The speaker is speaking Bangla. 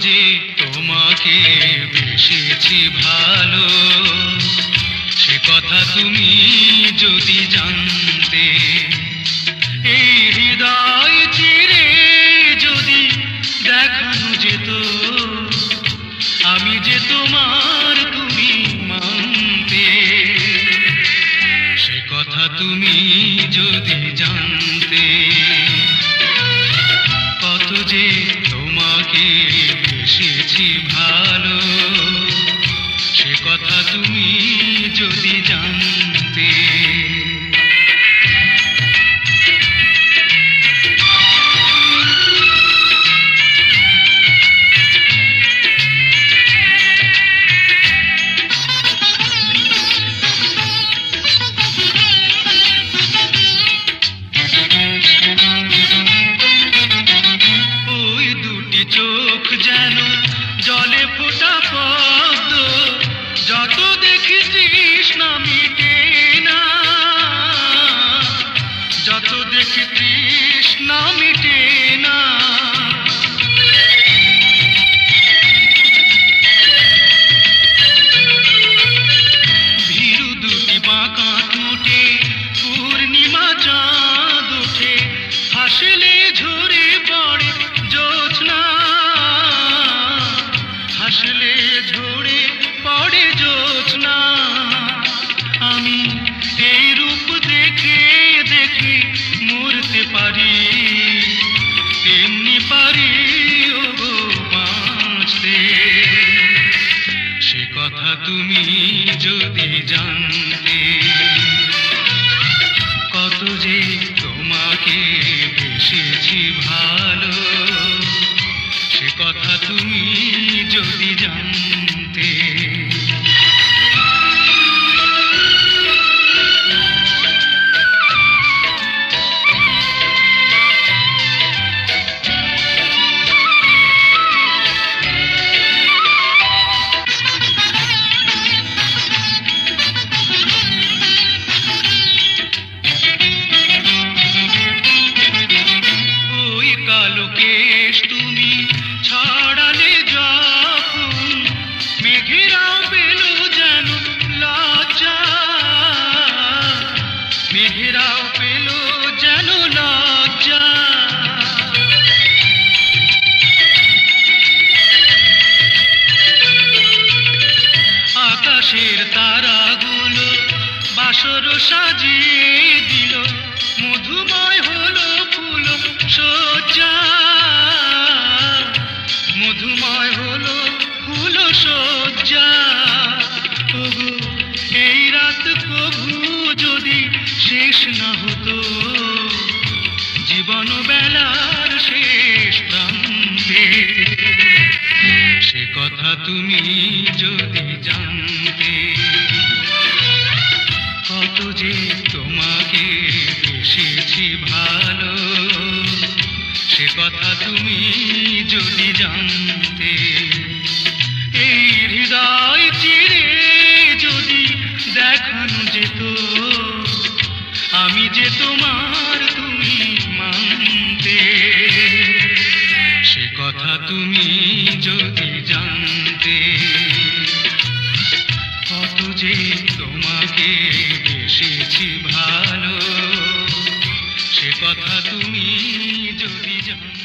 যে তোমাকে বেসেছি ভালো, সে কথা তুমি যদি জানতে। এই হৃদয় চিরে যদি দেখানো যেত, আমি যে তোমার তুমি মানতে। সে কথা তুমি যদি জানতে, কত যে তোমাকে বেসেছি ভালো, সে কথা তুমি যদি জানতে। চোখ যেন জলে ফোটা পদ্ম, যত দেখি তৃষ্ণা মিটে না, যত দেখি তৃষ্ণা মিটে না। ভীরু দুটি বাঁকা ঠোঁটে পূর্ণিমা চাঁদ ওঠে, হাসলে ঝরে পড়ে জ্যোৎস্না, হাসলে ঝরে পড়ে জ্যোৎস্না। আমি এই রূপ দেখে দেখে মরতে পারি, তেমনি পারি ও বাঁচতে। সে কথা তুমি যদি জানতে, কত যে তোমাকে বেসেছি ভালো, সে কথা তুমি যদি জানতে। ওই কালো কেশ তুমি ছড়ালে যখন, মেঘেরাও পেল যেন লজ্জা, মেঘেরাও পেল যেন লজ্জা। আকাশের তারাগুলো বাসর সাজিয়ে দিল, মধুময় হলো ফুল সজ্জা, মধুময় হলো ফুল সজ্জা। ওগো এই রাত কভু যদি শেষ না হতো, জীবন বেলার শেষ প্রান্তে। সে কথা তুমি যদি জানতে, কত যে তোমাকে বেসেছি ভালো, সে কথা তুমি যদি জানতে। এই হৃদয় চিরে যদি দেখানো যেত, আমি যে তোমার তুমি মানতে। সে কথা তুমি যদি জানতে, কত যে তোমাকে বেসেছি ভালো, সে কথা তুমি যদি জানতে।